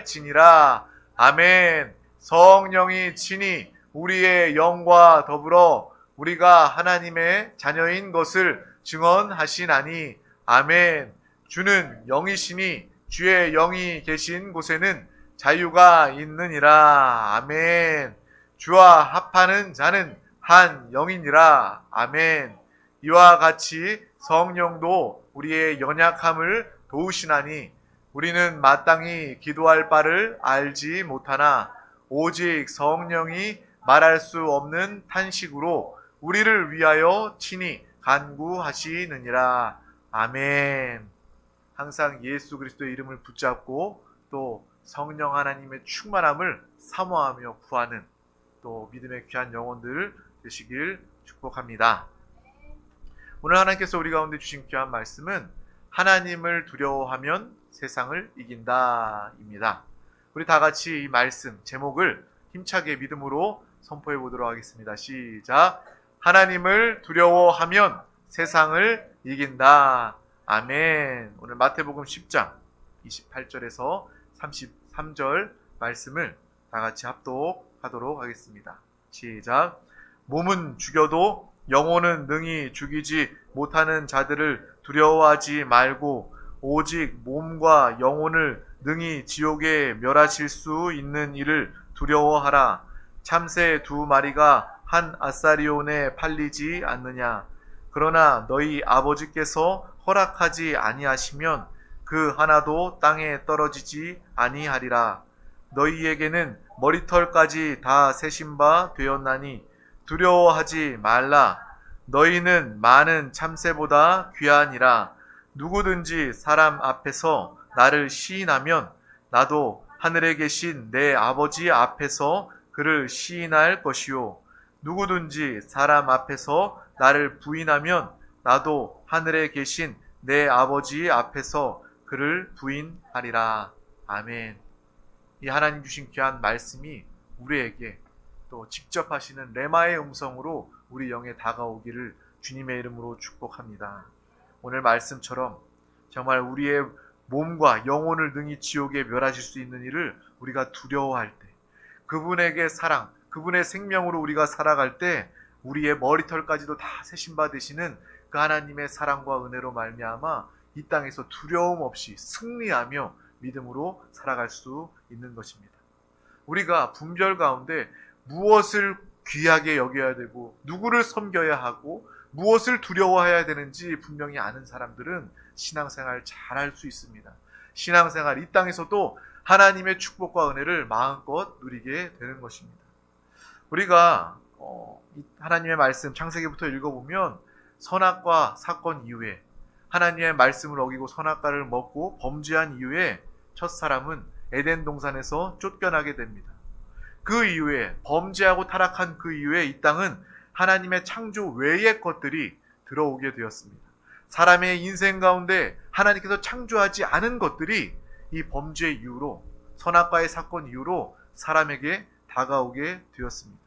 할지니라. 아멘. 성령이 친히 우리의 영과 더불어 우리가 하나님의 자녀인 것을 증언하시나니. 아멘. 주는 영이시니 주의 영이 계신 곳에는 자유가 있느니라. 아멘. 주와 합하는 자는 한 영이니라. 아멘. 이와 같이 성령도 우리의 연약함을 도우시나니 우리는 마땅히 기도할 바를 알지 못하나 오직 성령이 말할 수 없는 탄식으로 우리를 위하여 친히 간구하시느니라. 아멘. 항상 예수 그리스도의 이름을 붙잡고 또 성령 하나님의 충만함을 사모하며 구하는 또 믿음의 귀한 영혼들 되시길 축복합니다. 오늘 하나님께서 우리 가운데 주신 귀한 말씀은 하나님을 두려워하면 세상을 이긴다 입니다. 우리 다 같이 이 말씀 제목을 힘차게 믿음으로 선포해 보도록 하겠습니다. 시작. 하나님을 두려워하면 세상을 이긴다. 아멘. 오늘 마태복음 10장 28절에서 33절 말씀을 다 같이 합독하도록 하겠습니다. 시작. 몸은 죽여도 영혼은 능히 죽이지 못하는 자들을 두려워하지 말고 오직 몸과 영혼을 능히 지옥에 멸하실 수 있는 이를 두려워하라. 참새 2마리가 한 아사리온에 팔리지 않느냐. 그러나 너희 아버지께서 허락하지 아니하시면 그 하나도 땅에 떨어지지 아니하리라. 너희에게는 머리털까지 다 세신 바 되었나니 두려워하지 말라. 너희는 많은 참새보다 귀하니라. 누구든지 사람 앞에서 나를 시인하면 나도 하늘에 계신 내 아버지 앞에서 그를 시인할 것이요. 누구든지 사람 앞에서 나를 부인하면 나도 하늘에 계신 내 아버지 앞에서 그를 부인하리라. 아멘. 이 하나님 주신 귀한 말씀이 우리에게 또 직접 하시는 레마의 음성으로 우리 영에 다가오기를 주님의 이름으로 축복합니다. 오늘 말씀처럼 정말 우리의 몸과 영혼을 능히 지옥에 멸하실 수 있는 일을 우리가 두려워할 때, 그분에게 사랑, 그분의 생명으로 우리가 살아갈 때 우리의 머리털까지도 다 세신 바 되시는 그 하나님의 사랑과 은혜로 말미암아 이 땅에서 두려움 없이 승리하며 믿음으로 살아갈 수 있는 것입니다. 우리가 분별 가운데 무엇을 귀하게 여겨야 되고 누구를 섬겨야 하고 무엇을 두려워해야 되는지 분명히 아는 사람들은 신앙생활 잘할 수 있습니다. 신앙생활 이 땅에서도 하나님의 축복과 은혜를 마음껏 누리게 되는 것입니다. 우리가 하나님의 말씀 창세기부터 읽어보면 선악과 사건 이후에 하나님의 말씀을 어기고 선악과를 먹고 범죄한 이후에 첫사람은 에덴 동산에서 쫓겨나게 됩니다. 그 이후에 범죄하고 타락한 그 이후에 이 땅은 하나님의 창조 외의 것들이 들어오게 되었습니다. 사람의 인생 가운데 하나님께서 창조하지 않은 것들이 이 범죄 이후로 선악과의 사건 이후로 사람에게 다가오게 되었습니다.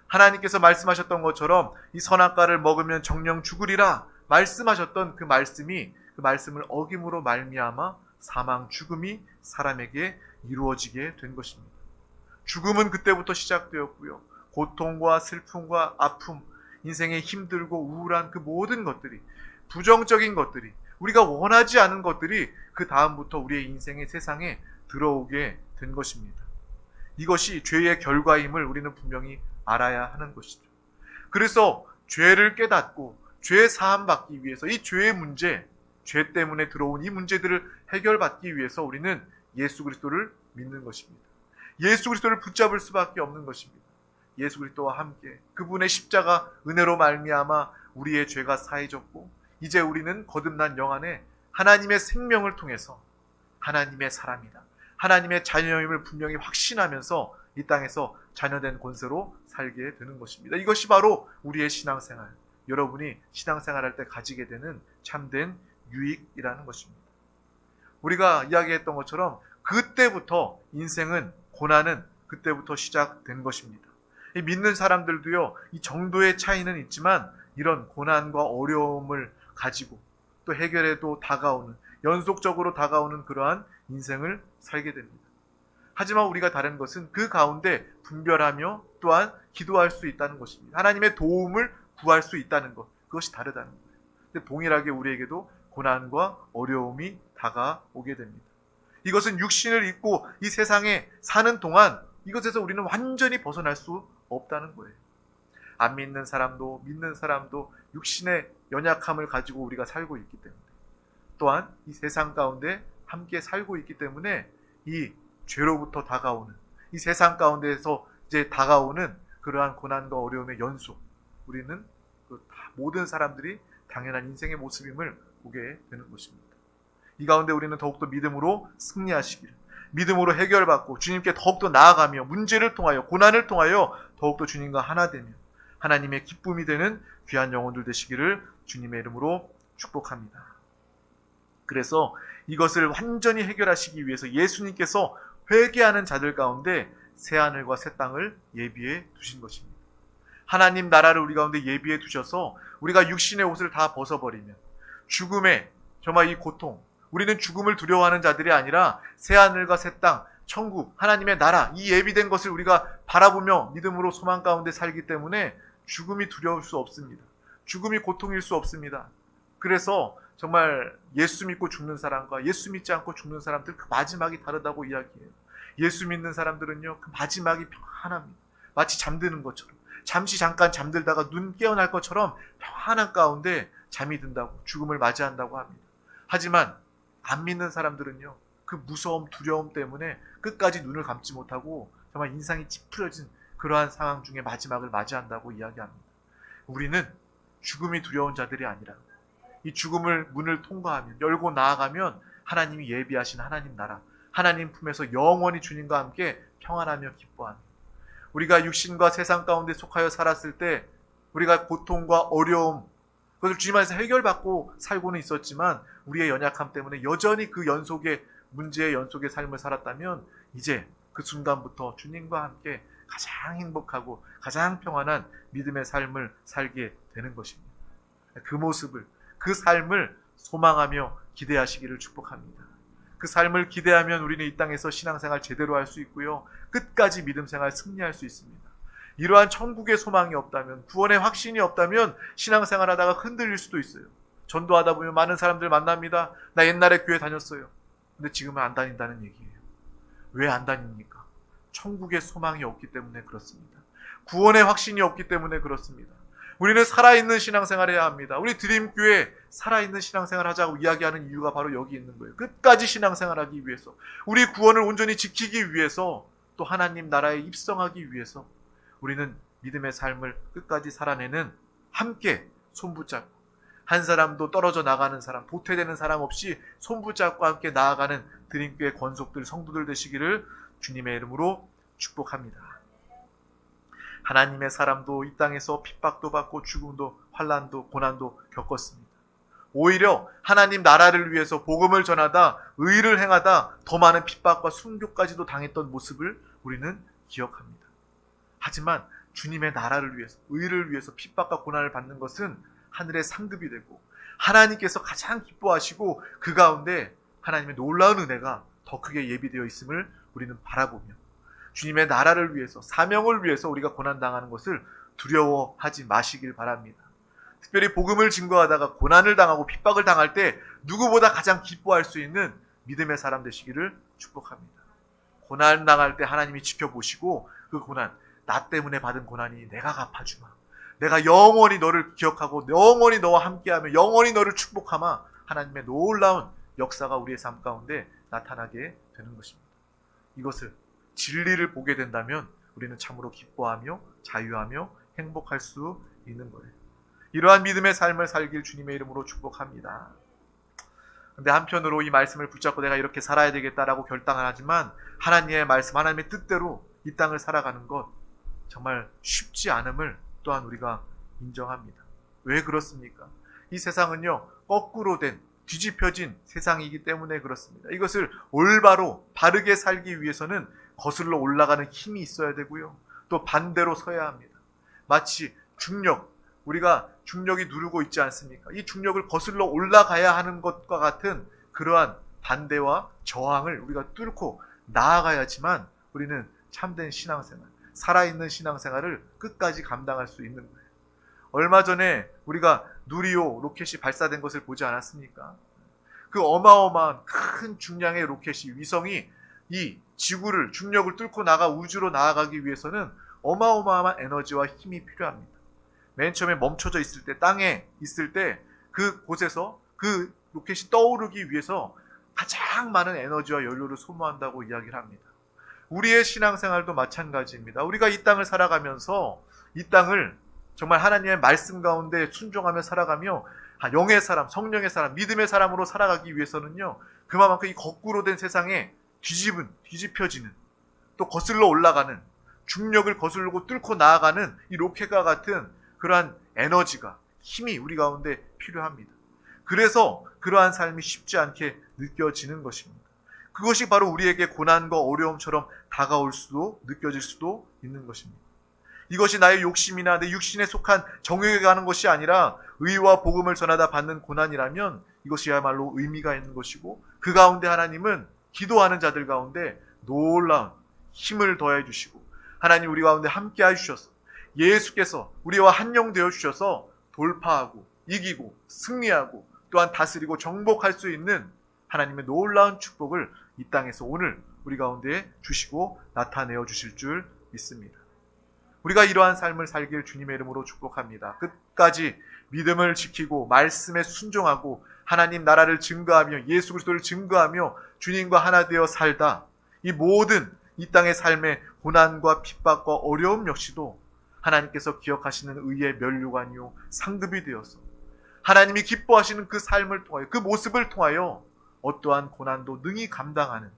하나님께서 말씀하셨던 것처럼 이 선악과를 먹으면 정령 죽으리라 말씀하셨던 그 말씀을 어김으로 말미암아 사망, 죽음이 사람에게 이루어지게 된 것입니다. 죽음은 그때부터 시작되었고요. 고통과 슬픔과 아픔, 인생의 힘들고 우울한 그 모든 것들이, 부정적인 것들이, 우리가 원하지 않은 것들이 그 다음부터 우리의 인생의 세상에 들어오게 된 것입니다. 이것이 죄의 결과임을 우리는 분명히 알아야 하는 것이죠. 그래서 죄를 깨닫고 죄 사함 받기 위해서 이 죄의 문제, 죄 때문에 들어온 이 문제들을 해결받기 위해서 우리는 예수 그리스도를 믿는 것입니다. 예수 그리스도를 붙잡을 수밖에 없는 것입니다. 예수 그리스도와 함께 그분의 십자가 은혜로 말미암아 우리의 죄가 사해졌고 이제 우리는 거듭난 영 안에 하나님의 생명을 통해서 하나님의 사람이다, 하나님의 자녀임을 분명히 확신하면서 이 땅에서 자녀된 권세로 살게 되는 것입니다. 이것이 바로 우리의 신앙생활, 여러분이 신앙생활할 때 가지게 되는 참된 유익이라는 것입니다. 우리가 이야기했던 것처럼 그때부터 인생은, 고난은 그때부터 시작된 것입니다. 믿는 사람들도요, 이 정도의 차이는 있지만 이런 고난과 어려움을 가지고 또 해결에도 다가오는, 연속적으로 다가오는 그러한 인생을 살게 됩니다. 하지만 우리가 다른 것은 그 가운데 분별하며 또한 기도할 수 있다는 것입니다. 하나님의 도움을 구할 수 있다는 것, 그것이 다르다는 거예요. 근데 동일하게 우리에게도 고난과 어려움이 다가오게 됩니다. 이것은 육신을 입고 이 세상에 사는 동안 이것에서 우리는 완전히 벗어날 수 없다는 거예요. 안 믿는 사람도 믿는 사람도 육신의 연약함을 가지고 우리가 살고 있기 때문에, 또한 이 세상 가운데 함께 살고 있기 때문에 이 죄로부터 다가오는, 이 세상 가운데에서 이제 다가오는 그러한 고난과 어려움의 연속, 우리는 모든 사람들이 당연한 인생의 모습임을 보게 되는 것입니다. 이 가운데 우리는 더욱더 믿음으로 승리하시기를, 믿음으로 해결받고 주님께 더욱더 나아가며 문제를 통하여 고난을 통하여 더욱더 주님과 하나 되며 하나님의 기쁨이 되는 귀한 영혼들 되시기를 주님의 이름으로 축복합니다. 그래서 이것을 완전히 해결하시기 위해서 예수님께서 회개하는 자들 가운데 새하늘과 새 땅을 예비해 두신 것입니다. 하나님 나라를 우리 가운데 예비해 두셔서 우리가 육신의 옷을 다 벗어버리면 죽음의 정말 이 고통, 우리는 죽음을 두려워하는 자들이 아니라 새하늘과 새 땅, 천국, 하나님의 나라, 이 예비된 것을 우리가 바라보며 믿음으로 소망 가운데 살기 때문에 죽음이 두려울 수 없습니다. 죽음이 고통일 수 없습니다. 그래서 정말 예수 믿고 죽는 사람과 예수 믿지 않고 죽는 사람들 그 마지막이 다르다고 이야기해요. 예수 믿는 사람들은요, 그 마지막이 평안합니다. 마치 잠드는 것처럼, 잠시 잠깐 잠들다가 눈 깨어날 것처럼 평안한 가운데 잠이 든다고, 죽음을 맞이한다고 합니다. 하지만 안 믿는 사람들은요, 그 무서움, 두려움 때문에 끝까지 눈을 감지 못하고 정말 인상이 찌푸려진 그러한 상황 중에 마지막을 맞이한다고 이야기합니다. 우리는 죽음이 두려운 자들이 아니라 이 죽음을 문을 통과하면, 열고 나아가면 하나님이 예비하신 하나님 나라, 하나님 품에서 영원히 주님과 함께 평안하며 기뻐하며, 우리가 육신과 세상 가운데 속하여 살았을 때 우리가 고통과 어려움, 그것을 주님 안에서 해결받고 살고는 있었지만 우리의 연약함 때문에 여전히 그 연속의 문제의 연속의 삶을 살았다면 이제 그 순간부터 주님과 함께 가장 행복하고 가장 평안한 믿음의 삶을 살게 되는 것입니다. 그 모습을, 그 삶을 소망하며 기대하시기를 축복합니다. 그 삶을 기대하면 우리는 이 땅에서 신앙생활 제대로 할 수 있고요, 끝까지 믿음생활 승리할 수 있습니다. 이러한 천국의 소망이 없다면, 구원의 확신이 없다면 신앙생활 하다가 흔들릴 수도 있어요. 전도하다 보면 많은 사람들 만납니다. 나 옛날에 교회 다녔어요. 근데 지금은 안 다닌다는 얘기예요. 왜 안 다닙니까? 천국의 소망이 없기 때문에 그렇습니다. 구원의 확신이 없기 때문에 그렇습니다. 우리는 살아있는 신앙생활 해야 합니다. 우리 드림교회 살아있는 신앙생활 하자고 이야기하는 이유가 바로 여기 있는 거예요. 끝까지 신앙생활 하기 위해서, 우리 구원을 온전히 지키기 위해서, 또 하나님 나라에 입성하기 위해서 우리는 믿음의 삶을 끝까지 살아내는, 함께 손붙잡고 한 사람도 떨어져 나가는 사람, 도태되는 사람 없이 손붙잡고 함께 나아가는 드림교회 권속들, 성도들 되시기를 주님의 이름으로 축복합니다. 하나님의 사람도 이 땅에서 핍박도 받고 죽음도, 환난도, 고난도 겪었습니다. 오히려 하나님 나라를 위해서 복음을 전하다, 의를 행하다 더 많은 핍박과 순교까지도 당했던 모습을 우리는 기억합니다. 하지만 주님의 나라를 위해서, 의를 위해서 핍박과 고난을 받는 것은 하늘의 상급이 되고 하나님께서 가장 기뻐하시고 그 가운데 하나님의 놀라운 은혜가 더 크게 예비되어 있음을 우리는 바라보며 주님의 나라를 위해서, 사명을 위해서 우리가 고난당하는 것을 두려워하지 마시길 바랍니다. 특별히 복음을 증거하다가 고난을 당하고 핍박을 당할 때 누구보다 가장 기뻐할 수 있는 믿음의 사람 되시기를 축복합니다. 고난 당할 때 하나님이 지켜보시고 그 고난, 나 때문에 받은 고난이 내가 갚아주마, 내가 영원히 너를 기억하고 영원히 너와 함께하며 영원히 너를 축복하마, 하나님의 놀라운 역사가 우리의 삶 가운데 나타나게 되는 것입니다. 이것을, 진리를 보게 된다면 우리는 참으로 기뻐하며 자유하며 행복할 수 있는 거예요. 이러한 믿음의 삶을 살길 주님의 이름으로 축복합니다. 근데 한편으로 이 말씀을 붙잡고 내가 이렇게 살아야 되겠다라고 결단을 하지만 하나님의 말씀, 하나님의 뜻대로 이 땅을 살아가는 것 정말 쉽지 않음을 또한 우리가 인정합니다. 왜 그렇습니까? 이 세상은요, 거꾸로 된, 뒤집혀진 세상이기 때문에 그렇습니다. 이것을 올바로 바르게 살기 위해서는 거슬러 올라가는 힘이 있어야 되고요, 또 반대로 서야 합니다. 마치 중력, 우리가 중력이 누르고 있지 않습니까? 이 중력을 거슬러 올라가야 하는 것과 같은 그러한 반대와 저항을 우리가 뚫고 나아가야지만 우리는 참된 신앙생활, 살아있는 신앙생활을 끝까지 감당할 수 있는 거예요. 얼마 전에 우리가 누리호 로켓이 발사된 것을 보지 않았습니까? 그 어마어마한 큰 중량의 로켓이, 위성이 이 지구를, 중력을 뚫고 나가 우주로 나아가기 위해서는 어마어마한 에너지와 힘이 필요합니다. 맨 처음에 멈춰져 있을 때, 땅에 있을 때 그 곳에서 그 로켓이 떠오르기 위해서 가장 많은 에너지와 연료를 소모한다고 이야기를 합니다. 우리의 신앙생활도 마찬가지입니다. 우리가 이 땅을 살아가면서 이 땅을 정말 하나님의 말씀 가운데 순종하며 살아가며 영의 사람, 성령의 사람, 믿음의 사람으로 살아가기 위해서는요, 그만큼 이 거꾸로 된 세상에 뒤집혀지는, 또 거슬러 올라가는, 중력을 거슬고 뚫고 나아가는 이 로켓과 같은 그러한 에너지가, 힘이 우리 가운데 필요합니다. 그래서 그러한 삶이 쉽지 않게 느껴지는 것입니다. 그것이 바로 우리에게 고난과 어려움처럼 다가올 수도, 느껴질 수도 있는 것입니다. 이것이 나의 욕심이나 내 육신에 속한 정욕에 가는 것이 아니라 의와 복음을 전하다 받는 고난이라면 이것이야말로 의미가 있는 것이고, 그 가운데 하나님은 기도하는 자들 가운데 놀라운 힘을 더해 주시고, 하나님 우리 가운데 함께 해주셔서 예수께서 우리와 한영되어 주셔서 돌파하고 이기고 승리하고 또한 다스리고 정복할 수 있는 하나님의 놀라운 축복을 이 땅에서 오늘 우리 가운데 주시고 나타내어 주실 줄 믿습니다. 우리가 이러한 삶을 살길 주님의 이름으로 축복합니다. 끝까지 믿음을 지키고 말씀에 순종하고 하나님 나라를 증거하며 예수 그리스도를 증거하며 주님과 하나 되어 살다, 이 모든 이 땅의 삶의 고난과 핍박과 어려움 역시도 하나님께서 기억하시는 의의 면류관이요 상급이 되어서 하나님이 기뻐하시는 그 삶을 통하여, 그 모습을 통하여 어떠한 고난도 능히 감당하는,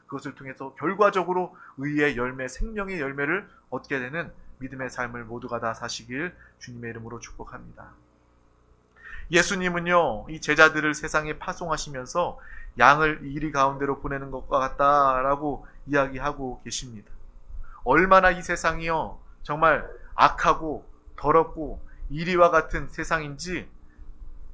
그것을 통해서 결과적으로 의의 열매, 생명의 열매를 얻게 되는 믿음의 삶을 모두가 다 사시길 주님의 이름으로 축복합니다. 예수님은요, 이 제자들을 세상에 파송하시면서 양을 이리 가운데로 보내는 것과 같다라고 이야기하고 계십니다. 얼마나 이 세상이요 정말 악하고 더럽고 이리와 같은 세상인지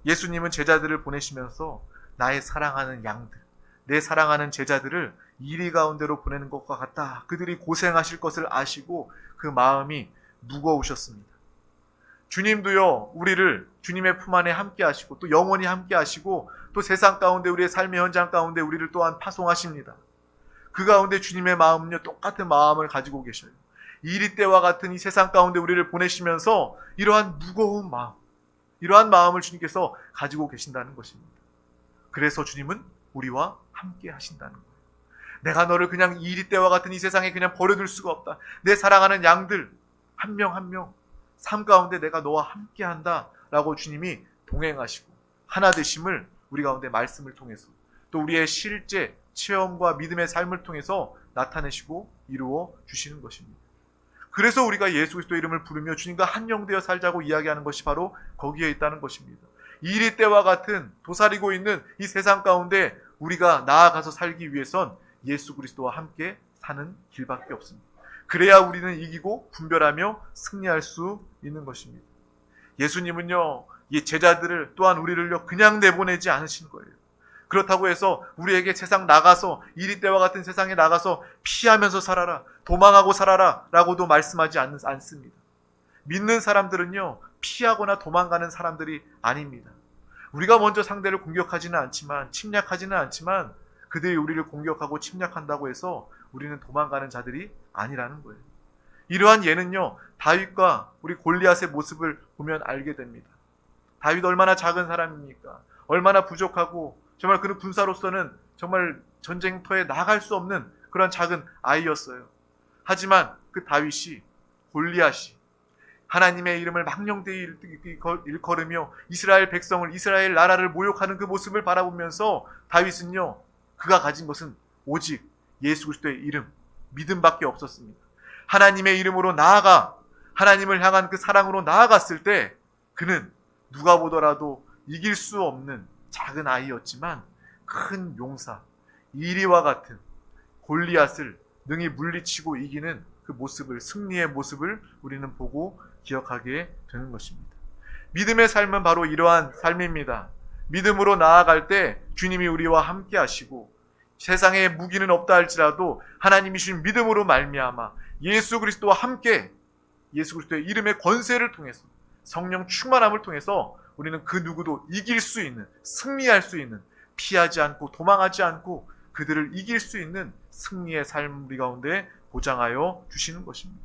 예수님은 제자들을 보내시면서 나의 사랑하는 양들, 내 사랑하는 제자들을 이리 가운데로 보내는 것과 같다, 그들이 고생하실 것을 아시고 그 마음이 무거우셨습니다. 주님도요 우리를 주님의 품 안에 함께 하시고 또 영원히 함께 하시고 또 세상 가운데 우리의 삶의 현장 가운데 우리를 또한 파송하십니다. 그 가운데 주님의 마음은요 똑같은 마음을 가지고 계셔요. 이리 때와 같은 이 세상 가운데 우리를 보내시면서 이러한 무거운 마음, 이러한 마음을 주님께서 가지고 계신다는 것입니다. 그래서 주님은 우리와 함께 하신다는 거예요. 내가 너를 그냥 이리 때와 같은 이 세상에 그냥 버려둘 수가 없다. 내 사랑하는 양들 한 명 한 명 삶 가운데 내가 너와 함께 한다 라고 주님이 동행하시고 하나 되심을 우리 가운데 말씀을 통해서 또 우리의 실제 체험과 믿음의 삶을 통해서 나타내시고 이루어 주시는 것입니다. 그래서 우리가 예수 그리스도 이름을 부르며 주님과 한영되어 살자고 이야기하는 것이 바로 거기에 있다는 것입니다. 이리 때와 같은 도사리고 있는 이 세상 가운데 우리가 나아가서 살기 위해선 예수 그리스도와 함께 사는 길밖에 없습니다. 그래야 우리는 이기고 분별하며 승리할 수 있는 것입니다. 예수님은요 이 제자들을 또한 우리를요 그냥 내보내지 않으신 거예요. 그렇다고 해서 우리에게 세상 나가서 이리 때와 같은 세상에 나가서 피하면서 살아라, 도망하고 살아라 라고도 말씀하지 않습니다. 믿는 사람들은요 피하거나 도망가는 사람들이 아닙니다. 우리가 먼저 상대를 공격하지는 않지만, 침략하지는 않지만 그들이 우리를 공격하고 침략한다고 해서 우리는 도망가는 자들이 아니라는 거예요. 이러한 예는요 다윗과 우리 골리앗의 모습을 보면 알게 됩니다. 다윗 얼마나 작은 사람입니까? 얼마나 부족하고 정말 그는 군사로서는 정말 전쟁터에 나갈 수 없는 그런 작은 아이였어요. 하지만 그 다윗이, 골리앗이 하나님의 이름을 망령되이 일컬으며 이스라엘 백성을, 이스라엘 나라를 모욕하는 그 모습을 바라보면서 다윗은요 그가 가진 것은 오직 예수 그리스도의 이름, 믿음밖에 없었습니다. 하나님의 이름으로 나아가 하나님을 향한 그 사랑으로 나아갔을 때 그는 누가 보더라도 이길 수 없는 작은 아이였지만 큰 용사, 이리와 같은 골리앗을 능히 물리치고 이기는 그 모습을, 승리의 모습을 우리는 보고 기억하게 되는 것입니다. 믿음의 삶은 바로 이러한 삶입니다. 믿음으로 나아갈 때 주님이 우리와 함께 하시고 세상에 무기는 없다 할지라도 하나님이 주신 믿음으로 말미암아 예수 그리스도와 함께 예수 그리스도의 이름의 권세를 통해서 성령 충만함을 통해서 우리는 그 누구도 이길 수 있는, 승리할 수 있는, 피하지 않고 도망하지 않고 그들을 이길 수 있는 승리의 삶 우리 가운데 보장하여 주시는 것입니다.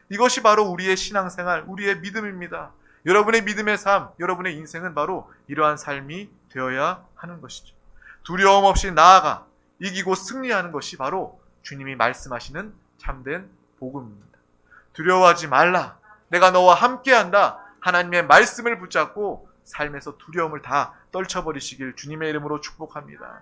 이것이 바로 우리의 신앙생활, 우리의 믿음입니다. 여러분의 믿음의 삶, 여러분의 인생은 바로 이러한 삶이 되어야 하는 것이죠. 두려움 없이 나아가 이기고 승리하는 것이 바로 주님이 말씀하시는 참된 복음입니다. 두려워하지 말라. 내가 너와 함께한다. 하나님의 말씀을 붙잡고 삶에서 두려움을 다 떨쳐버리시길 주님의 이름으로 축복합니다.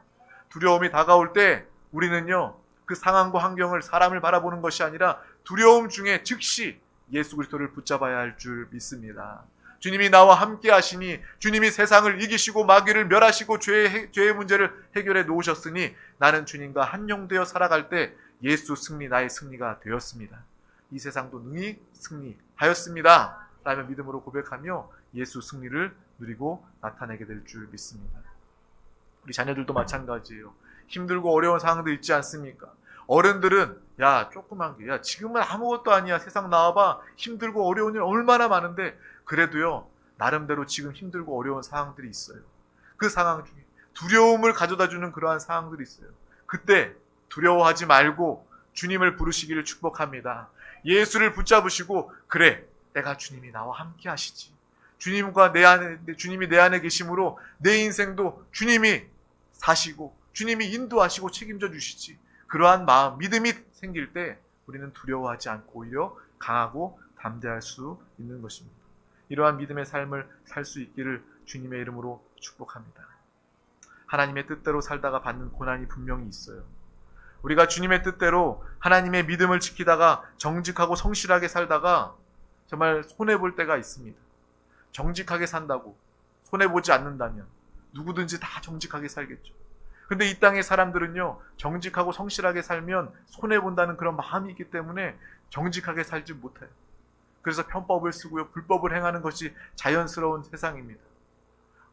두려움이 다가올 때 우리는요, 그 상황과 환경을, 사람을 바라보는 것이 아니라 두려움 중에 즉시 예수 그리스도를 붙잡아야 할 줄 믿습니다. 주님이 나와 함께 하시니, 주님이 세상을 이기시고 마귀를 멸하시고 죄의 문제를 해결해 놓으셨으니 나는 주님과 한영되어 살아갈 때 예수 승리, 나의 승리가 되었습니다. 이 세상도 능히 승리하였습니다. 라며 믿음으로 고백하며 예수 승리를 누리고 나타내게 될 줄 믿습니다. 우리 자녀들도 마찬가지예요. 힘들고 어려운 상황도 있지 않습니까? 어른들은 야 조그만 게, 야 지금은 아무것도 아니야, 세상 나와봐, 힘들고 어려운 일 얼마나 많은데, 그래도요 나름대로 지금 힘들고 어려운 상황들이 있어요. 그 상황 중에 두려움을 가져다주는 그러한 상황들이 있어요. 그때 두려워하지 말고 주님을 부르시기를 축복합니다. 예수를 붙잡으시고, 그래 내가 주님이 나와 함께 하시지, 주님이 내 안에 계심으로 내 인생도 주님이 사시고 주님이 인도하시고 책임져 주시지, 그러한 마음, 믿음이 생길 때 우리는 두려워하지 않고 오히려 강하고 담대할 수 있는 것입니다. 이러한 믿음의 삶을 살 수 있기를 주님의 이름으로 축복합니다. 하나님의 뜻대로 살다가 받는 고난이 분명히 있어요. 우리가 주님의 뜻대로 하나님의 믿음을 지키다가 정직하고 성실하게 살다가 정말 손해볼 때가 있습니다. 정직하게 산다고 손해보지 않는다면 누구든지 다 정직하게 살겠죠. 근데 이 땅의 사람들은요, 정직하고 성실하게 살면 손해본다는 그런 마음이 있기 때문에 정직하게 살지 못해요. 그래서 편법을 쓰고요, 불법을 행하는 것이 자연스러운 세상입니다.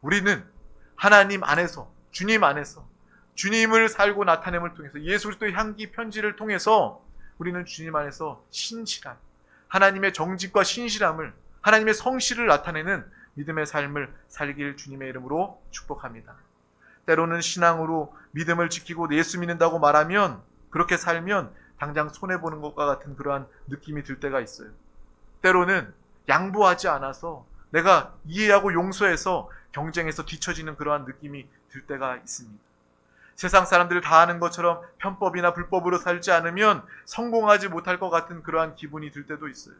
우리는 하나님 안에서, 주님 안에서, 주님을 살고 나타냄을 통해서, 예수 그리스도의 향기 편지를 통해서 우리는 주님 안에서 신실한, 하나님의 정직과 신실함을, 하나님의 성실을 나타내는 믿음의 삶을 살길 주님의 이름으로 축복합니다. 때로는 신앙으로 믿음을 지키고 예수 믿는다고 말하면, 그렇게 살면 당장 손해보는 것과 같은 그러한 느낌이 들 때가 있어요. 때로는 양보하지 않아서, 내가 이해하고 용서해서 경쟁에서 뒤처지는 그러한 느낌이 들 때가 있습니다. 세상 사람들 다 아는 것처럼 편법이나 불법으로 살지 않으면 성공하지 못할 것 같은 그러한 기분이 들 때도 있어요.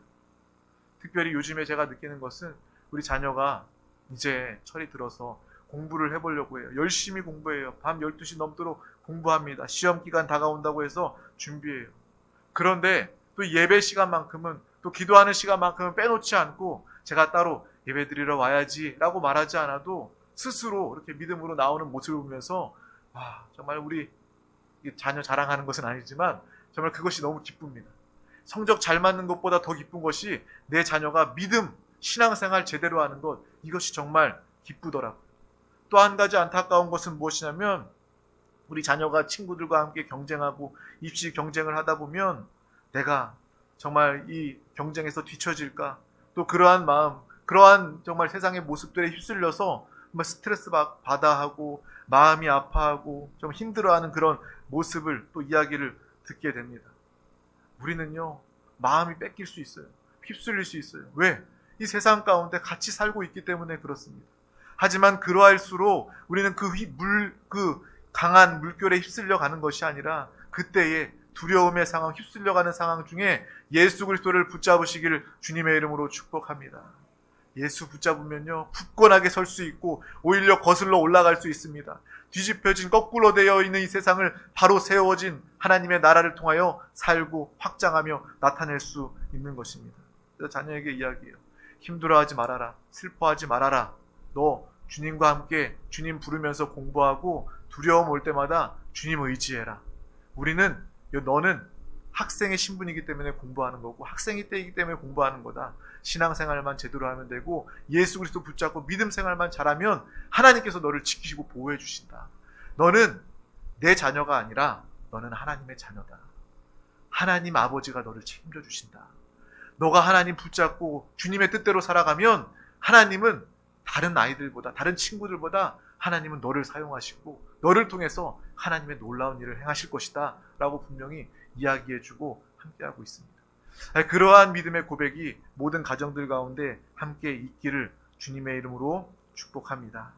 특별히 요즘에 제가 느끼는 것은 우리 자녀가 이제 철이 들어서 공부를 해보려고 해요. 열심히 공부해요. 밤 12시 넘도록 공부합니다. 시험 기간 다가온다고 해서 준비해요. 그런데 또 예배 시간만큼은, 또 기도하는 시간만큼은 빼놓지 않고, 제가 따로 예배 드리러 와야지 라고 말하지 않아도 스스로 이렇게 믿음으로 나오는 모습을 보면서, 와, 정말 우리 자녀 자랑하는 것은 아니지만 정말 그것이 너무 기쁩니다. 성적 잘 맞는 것보다 더 기쁜 것이 내 자녀가 믿음, 신앙생활 제대로 하는 것, 이것이 정말 기쁘더라고요. 또 한 가지 안타까운 것은 무엇이냐면, 우리 자녀가 친구들과 함께 경쟁하고 입시 경쟁을 하다 보면 내가 정말 이 경쟁에서 뒤처질까, 또 그러한 마음, 그러한 정말 세상의 모습들에 휩쓸려서 정말 스트레스 받아 하고 마음이 아파하고 좀 힘들어하는 그런 모습을, 또 이야기를 듣게 됩니다. 우리는요, 마음이 뺏길 수 있어요. 휩쓸릴 수 있어요. 왜? 이 세상 가운데 같이 살고 있기 때문에 그렇습니다. 하지만 그러할수록 우리는 그 강한 물결에 휩쓸려 가는 것이 아니라, 그때의 두려움의 상황, 휩쓸려가는 상황 중에 예수 그리스도를 붙잡으시기를 주님의 이름으로 축복합니다. 예수 붙잡으면요, 굳건하게 설 수 있고 오히려 거슬러 올라갈 수 있습니다. 뒤집혀진, 거꾸로 되어 있는 이 세상을 바로 세워진 하나님의 나라를 통하여 살고 확장하며 나타낼 수 있는 것입니다. 그래서 자녀에게 이야기해요. 힘들어하지 말아라. 슬퍼하지 말아라. 너 주님과 함께 주님 부르면서 공부하고 두려움 올 때마다 주님 의지해라. 너는 학생의 신분이기 때문에 공부하는 거고, 학생이 때이기 때문에 공부하는 거다. 신앙생활만 제대로 하면 되고, 예수 그리스도 붙잡고 믿음 생활만 잘하면 하나님께서 너를 지키시고 보호해 주신다. 너는 내 자녀가 아니라 너는 하나님의 자녀다. 하나님 아버지가 너를 책임져 주신다. 너가 하나님 붙잡고 주님의 뜻대로 살아가면 하나님은 다른 아이들보다, 다른 친구들보다 하나님은 너를 사용하시고 너를 통해서 하나님의 놀라운 일을 행하실 것이다 라고 분명히 이야기해주고 함께하고 있습니다. 그러한 믿음의 고백이 모든 가정들 가운데 함께 있기를 주님의 이름으로 축복합니다.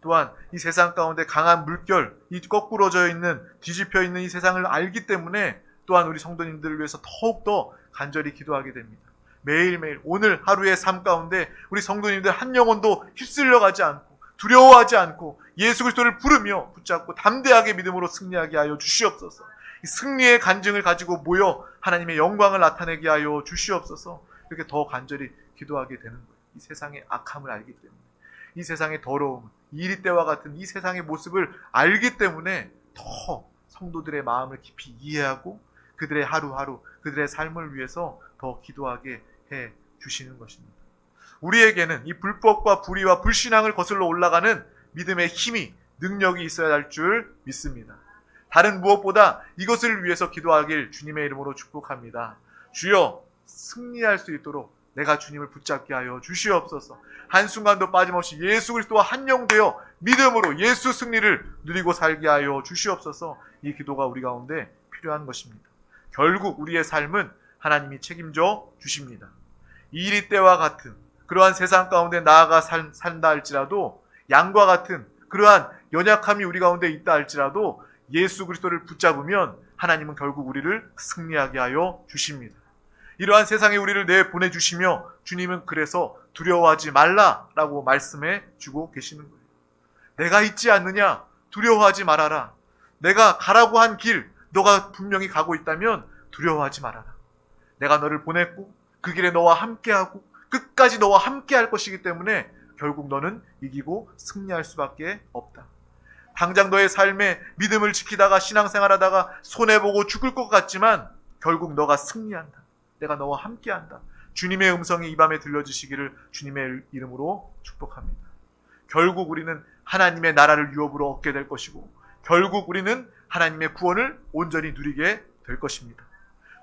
또한 이 세상 가운데 강한 물결, 이 거꾸러져 있는, 뒤집혀 있는 이 세상을 알기 때문에 또한 우리 성도님들을 위해서 더욱더 간절히 기도하게 됩니다. 매일매일 오늘 하루의 삶 가운데 우리 성도님들 한 영혼도 휩쓸려가지 않고 두려워하지 않고 예수 그리스도를 부르며 붙잡고 담대하게 믿음으로 승리하게 하여 주시옵소서. 이 승리의 간증을 가지고 모여 하나님의 영광을 나타내게 하여 주시옵소서. 이렇게 더 간절히 기도하게 되는 거예요. 이 세상의 악함을 알기 때문에, 이 세상의 더러움, 이리 때와 같은 이 세상의 모습을 알기 때문에 더 성도들의 마음을 깊이 이해하고 그들의 하루하루, 그들의 삶을 위해서 더 기도하게 해 주시는 것입니다. 우리에게는 이 불법과 불의와 불신앙을 거슬러 올라가는 믿음의 힘이, 능력이 있어야 할 줄 믿습니다. 다른 무엇보다 이것을 위해서 기도하길 주님의 이름으로 축복합니다. 주여, 승리할 수 있도록 내가 주님을 붙잡게 하여 주시옵소서. 한순간도 빠짐없이 예수 그리스도와 한영되어 믿음으로 예수 승리를 누리고 살게 하여 주시옵소서. 이 기도가 우리 가운데 필요한 것입니다. 결국 우리의 삶은 하나님이 책임져 주십니다. 이리 때와 같은 그러한 세상 가운데 나아가 산다 할지라도, 양과 같은 그러한 연약함이 우리 가운데 있다 할지라도 예수 그리스도를 붙잡으면 하나님은 결국 우리를 승리하게 하여 주십니다. 이러한 세상에 우리를 내보내주시며 주님은 그래서 두려워하지 말라라고 말씀해 주고 계시는 거예요. 내가 있지 않느냐? 두려워하지 말아라. 내가 가라고 한 길, 너가 분명히 가고 있다면 두려워하지 말아라. 내가 너를 보냈고 그 길에 너와 함께하고 끝까지 너와 함께할 것이기 때문에 결국 너는 이기고 승리할 수밖에 없다. 당장 너의 삶에 믿음을 지키다가 신앙생활하다가 손해보고 죽을 것 같지만 결국 너가 승리한다. 내가 너와 함께한다. 주님의 음성이 이 밤에 들려주시기를 주님의 이름으로 축복합니다. 결국 우리는 하나님의 나라를 유업으로 얻게 될 것이고 결국 우리는 하나님의 구원을 온전히 누리게 될 것입니다.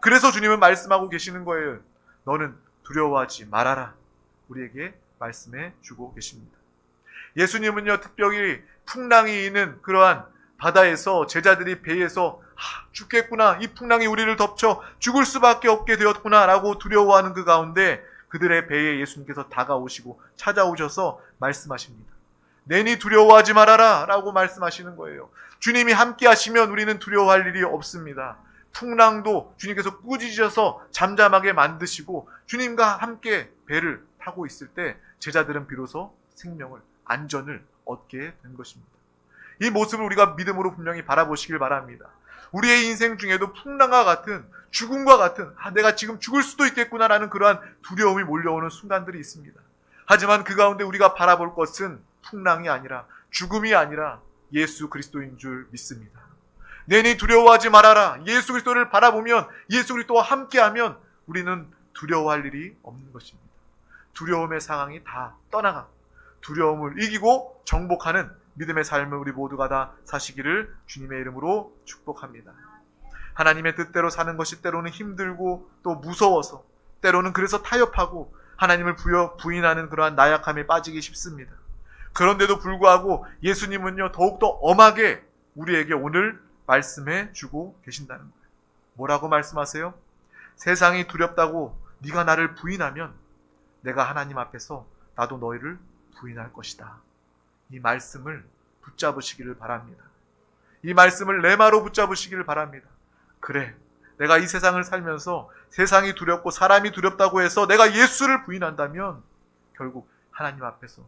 그래서 주님은 말씀하고 계시는 거예요. 너는 두려워하지 말아라. 우리에게 말씀해 주고 계십니다. 예수님은요, 특별히 풍랑이 있는 그러한 바다에서 제자들이 배에서 죽겠구나, 이 풍랑이 우리를 덮쳐 죽을 수밖에 없게 되었구나 라고 두려워하는 그 가운데 그들의 배에 예수님께서 다가오시고 찾아오셔서 말씀하십니다. 내니 두려워하지 말아라 라고 말씀하시는 거예요. 주님이 함께 하시면 우리는 두려워할 일이 없습니다. 풍랑도 주님께서 꾸짖으셔서 잠잠하게 만드시고 주님과 함께 배를 타고 있을 때 제자들은 비로소 생명을, 안전을 얻게 된 것입니다. 이 모습을 우리가 믿음으로 분명히 바라보시길 바랍니다. 우리의 인생 중에도 풍랑과 같은, 죽음과 같은, 내가 지금 죽을 수도 있겠구나라는 그러한 두려움이 몰려오는 순간들이 있습니다. 하지만 그 가운데 우리가 바라볼 것은 풍랑이 아니라, 죽음이 아니라 예수 그리스도인 줄 믿습니다. 내니 두려워하지 말아라. 예수 그리스도를 바라보면, 예수 그리스도와 함께하면 우리는 두려워할 일이 없는 것입니다. 두려움의 상황이 다 떠나가고 두려움을 이기고 정복하는 믿음의 삶을 우리 모두가 다 사시기를 주님의 이름으로 축복합니다. 하나님의 뜻대로 사는 것이 때로는 힘들고 또 무서워서, 때로는 그래서 타협하고 하나님을 부인하는 그러한 나약함에 빠지기 쉽습니다. 그런데도 불구하고 예수님은요, 더욱더 엄하게 우리에게 오늘 말씀해 주고 계신다는 거예요. 뭐라고 말씀하세요? 세상이 두렵다고 네가 나를 부인하면 내가 하나님 앞에서 나도 너희를 부인할 것이다. 이 말씀을 붙잡으시기를 바랍니다. 이 말씀을 레마로 붙잡으시기를 바랍니다. 그래, 내가 이 세상을 살면서 세상이 두렵고 사람이 두렵다고 해서 내가 예수를 부인한다면 결국 하나님 앞에서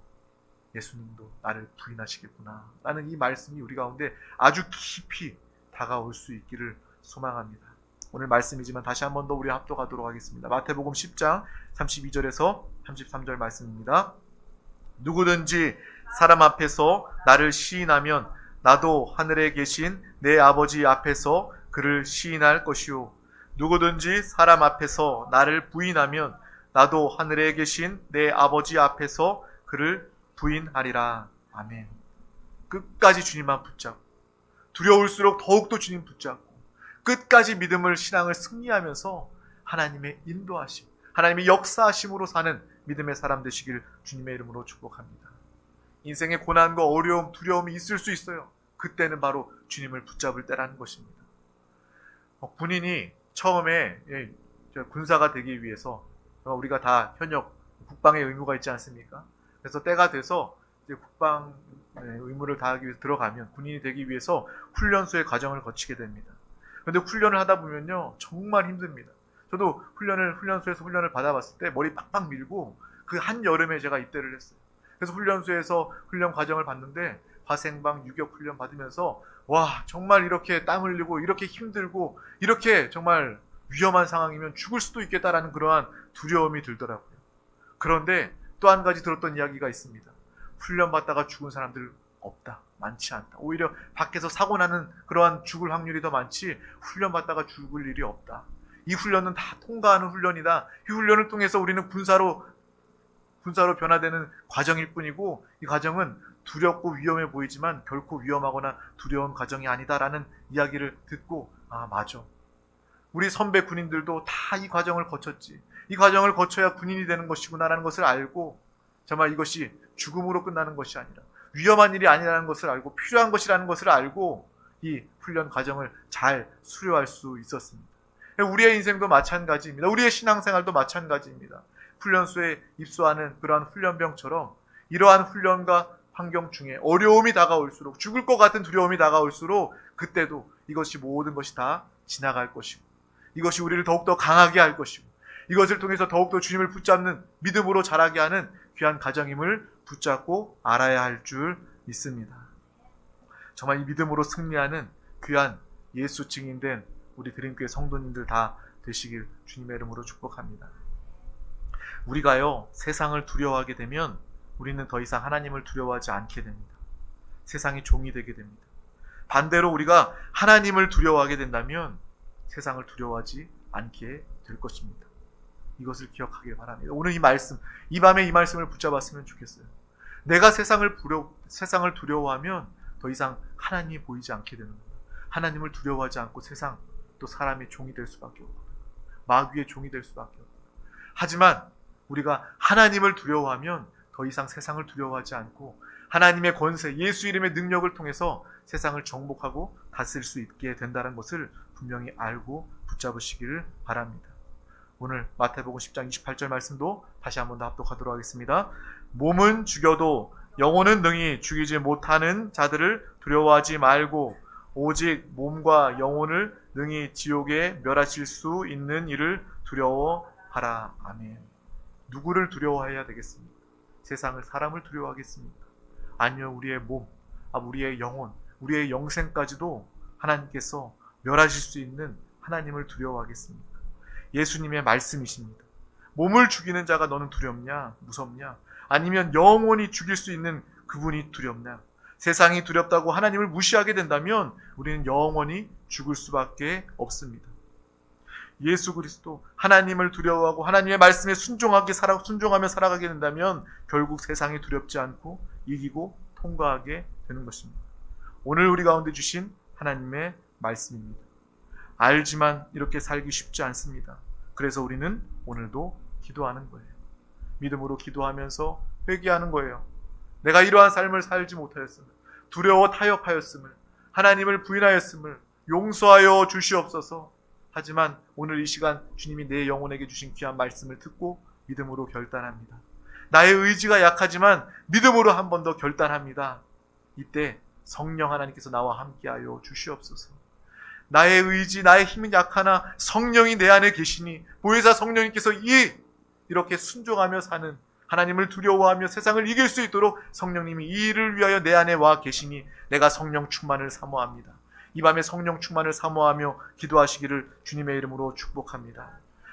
예수님도 나를 부인하시겠구나 라는 이 말씀이 우리 가운데 아주 깊이 다가올 수 있기를 소망합니다. 오늘 말씀이지만 다시 한 번 더 우리 합독하도록 하겠습니다. 마태복음 10장 32절에서 33절 말씀입니다. 누구든지 사람 앞에서 나를 시인하면 나도 하늘에 계신 내 아버지 앞에서 그를 시인할 것이요, 누구든지 사람 앞에서 나를 부인하면 나도 하늘에 계신 내 아버지 앞에서 그를 부인하리라. 아멘. 끝까지 주님만 붙잡고 두려울수록 더욱더 주님 붙잡고 끝까지 믿음을 신앙을 승리하면서 하나님의 인도하심, 하나님의 역사하심으로 사는 믿음의 사람 되시길 주님의 이름으로 축복합니다. 인생의 고난과 어려움, 두려움이 있을 수 있어요. 그때는 바로 주님을 붙잡을 때라는 것입니다. 군인이 처음에 군사가 되기 위해서 우리가 다 현역 국방의 의무가 있지 않습니까? 그래서 때가 돼서 이제 국방 의무를 다하기 위해서 들어가면 군인이 되기 위해서 훈련소의 과정을 거치게 됩니다. 그런데 훈련을 하다 보면요 정말 힘듭니다. 저도 훈련소에서 훈련을 받아봤을 때 머리 빡빡 밀고 그 한여름에 제가 입대를 했어요. 그래서 훈련소에서 훈련 과정을 받는데 화생방 유격 훈련 받으면서 와 정말 이렇게 땀 흘리고 이렇게 힘들고 이렇게 정말 위험한 상황이면 죽을 수도 있겠다라는 그러한 두려움이 들더라고요. 그런데 또 한 가지 들었던 이야기가 있습니다. 훈련 받다가 죽은 사람들 없다. 많지 않다. 오히려 밖에서 사고 나는 그러한 죽을 확률이 더 많지 훈련 받다가 죽을 일이 없다. 이 훈련은 다 통과하는 훈련이다. 이 훈련을 통해서 우리는 군사로 변화되는 과정일 뿐이고 이 과정은 두렵고 위험해 보이지만 결코 위험하거나 두려운 과정이 아니다라는 이야기를 듣고 맞아. 우리 선배 군인들도 다 이 과정을 거쳤지. 이 과정을 거쳐야 군인이 되는 것이구나라는 것을 알고 정말 이것이 죽음으로 끝나는 것이 아니라 위험한 일이 아니라는 것을 알고 필요한 것이라는 것을 알고 이 훈련 과정을 잘 수료할 수 있었습니다. 우리의 인생도 마찬가지입니다. 우리의 신앙생활도 마찬가지입니다. 훈련소에 입소하는 그러한 훈련병처럼 이러한 훈련과 환경 중에 어려움이 다가올수록 죽을 것 같은 두려움이 다가올수록 그때도 이것이 모든 것이 다 지나갈 것이고 이것이 우리를 더욱더 강하게 할 것이고 이것을 통해서 더욱더 주님을 붙잡는 믿음으로 자라게 하는 귀한 가정임을 붙잡고 알아야 할 줄 믿습니다. 정말 이 믿음으로 승리하는 귀한 예수 증인된 우리 드림교회 성도님들 다 되시길 주님의 이름으로 축복합니다. 우리가요 세상을 두려워하게 되면 우리는 더 이상 하나님을 두려워하지 않게 됩니다. 세상이 종이 되게 됩니다. 반대로 우리가 하나님을 두려워하게 된다면 세상을 두려워하지 않게 될 것입니다. 이것을 기억하길 바랍니다. 오늘 이 밤에 이 말씀을 붙잡았으면 좋겠어요. 내가 세상을 두려워하면 더 이상 하나님이 보이지 않게 되는 거예요. 하나님을 두려워하지 않고 세상 또 사람의 종이 될 수밖에 없고 마귀의 종이 될 수밖에 없고 하지만 우리가 하나님을 두려워하면 더 이상 세상을 두려워하지 않고 하나님의 권세, 예수 이름의 능력을 통해서 세상을 정복하고 다스릴 수 있게 된다는 것을 분명히 알고 붙잡으시기를 바랍니다. 오늘 마태복음 10장 28절 말씀도 다시 한번 더 합독하도록 하겠습니다. 몸은 죽여도 영혼은 능히 죽이지 못하는 자들을 두려워하지 말고 오직 몸과 영혼을 능히 지옥에 멸하실 수 있는 이를 두려워하라. 아멘. 누구를 두려워해야 되겠습니까? 세상을, 사람을 두려워하겠습니까? 아니면 우리의 몸, 우리의 영혼, 우리의 영생까지도 하나님께서 멸하실 수 있는 하나님을 두려워하겠습니까? 예수님의 말씀이십니다. 몸을 죽이는 자가 너는 두렵냐? 무섭냐? 아니면 영원히 죽일 수 있는 그분이 두렵냐? 세상이 두렵다고 하나님을 무시하게 된다면 우리는 영원히 죽을 수밖에 없습니다. 예수 그리스도 하나님을 두려워하고 하나님의 말씀에 순종하며 살아가게 된다면 결국 세상이 두렵지 않고 이기고 통과하게 되는 것입니다. 오늘 우리 가운데 주신 하나님의 말씀입니다. 알지만 이렇게 살기 쉽지 않습니다. 그래서 우리는 오늘도 기도하는 거예요. 믿음으로 기도하면서 회개하는 거예요. 내가 이러한 삶을 살지 못하였음을, 두려워 타협하였음을, 하나님을 부인하였음을 용서하여 주시옵소서. 하지만 오늘 이 시간 주님이 내 영혼에게 주신 귀한 말씀을 듣고 믿음으로 결단합니다. 나의 의지가 약하지만 믿음으로 한 번 더 결단합니다. 이때 성령 하나님께서 나와 함께하여 주시옵소서. 나의 의지, 나의 힘은 약하나 성령이 내 안에 계시니 보혜사 성령님께서 이렇게 순종하며 사는 하나님을 두려워하며 세상을 이길 수 있도록 성령님이 이 일을 위하여 내 안에 와 계시니 내가 성령 충만을 사모합니다. 이 밤에 성령 충만을 사모하며 기도하시기를 주님의 이름으로 축복합니다.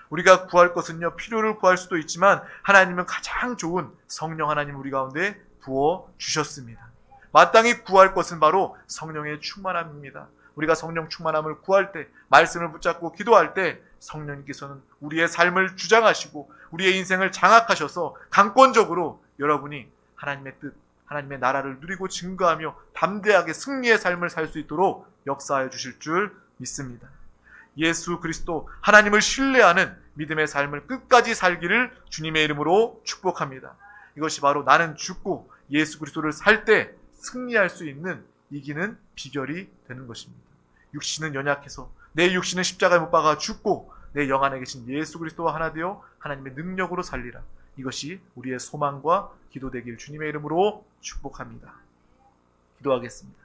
우리가 구할 것은요, 필요를 구할 수도 있지만 하나님은 가장 좋은 성령 하나님 우리 가운데 부어 주셨습니다. 마땅히 구할 것은 바로 성령의 충만함입니다. 우리가 성령 충만함을 구할 때, 말씀을 붙잡고 기도할 때 성령님께서는 우리의 삶을 주장하시고 우리의 인생을 장악하셔서 강권적으로 여러분이 하나님의 뜻, 하나님의 나라를 누리고 증거하며 담대하게 승리의 삶을 살 수 있도록 역사하여 주실 줄 믿습니다. 예수 그리스도 하나님을 신뢰하는 믿음의 삶을 끝까지 살기를 주님의 이름으로 축복합니다. 이것이 바로 나는 죽고 예수 그리스도를 살 때 승리할 수 있는 이기는 비결이 되는 것입니다. 육신은 연약해서 내 육신은 십자가에 못 박아 죽고 내 영 안에 계신 예수 그리스도와 하나 되어 하나님의 능력으로 살리라. 이것이 우리의 소망과 기도 되길 주님의 이름으로 축복합니다. 기도하겠습니다.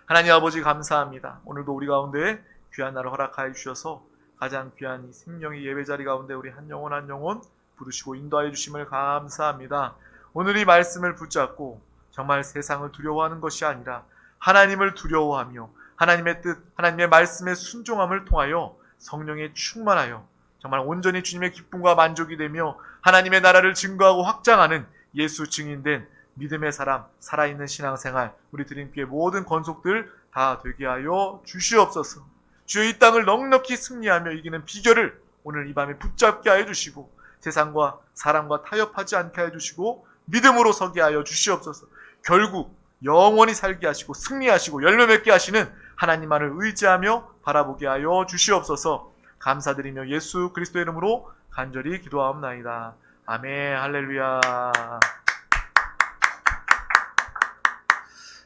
하나님 아버지 감사합니다. 오늘도 우리 가운데 귀한 날을 허락하여 주셔서 가장 귀한 이 생명의 예배자리 가운데 우리 한 영혼 한 영혼 부르시고 인도하여 주심을 감사합니다. 오늘 이 말씀을 붙잡고 정말 세상을 두려워하는 것이 아니라 하나님을 두려워하며 하나님의 뜻, 하나님의 말씀에 순종함을 통하여 성령에 충만하여 정말 온전히 주님의 기쁨과 만족이 되며 하나님의 나라를 증거하고 확장하는 예수 증인된 믿음의 사람, 살아있는 신앙생활, 우리 드림교회 모든 건속들 다 되게 하여 주시옵소서. 주여 이 땅을 넉넉히 승리하며 이기는 비결을 오늘 이 밤에 붙잡게 하여 주시고 세상과 사람과 타협하지 않게 하여 주시고 믿음으로 서게 하여 주시옵소서. 결국 영원히 살게 하시고 승리하시고 열매 맺게 하시는 하나님만을 의지하며 바라보게 하여 주시옵소서. 감사드리며 예수 그리스도의 이름으로 간절히 기도하옵나이다. 아멘. 할렐루야.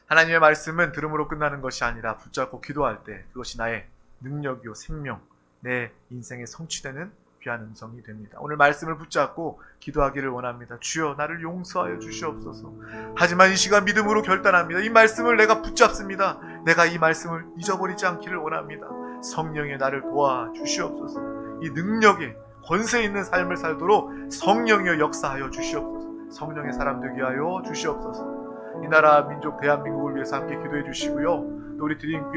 하나님의 말씀은 들음으로 끝나는 것이 아니라 붙잡고 기도할 때 그것이 나의 능력이요 생명, 내 인생에 성취되는 귀한 음성이 됩니다. 오늘 말씀을 붙잡고 기도하기를 원합니다. 주여 나를 용서하여 주시옵소서. 하지만 이 시간 믿음으로 결단합니다. 이 말씀을 내가 붙잡습니다. 내가 이 말씀을 잊어버리지 않기를 원합니다. 성령의 나를 도와 주시옵소서. 이 능력에 권세 있는 삶을 살도록 성령이여 역사하여 주시옵소서. 성령의 사람 되게 하여 주시옵소서. 이 나라 민족 대한민국을 위해서 함께 기도해 주시고요. 또 우리 드림교회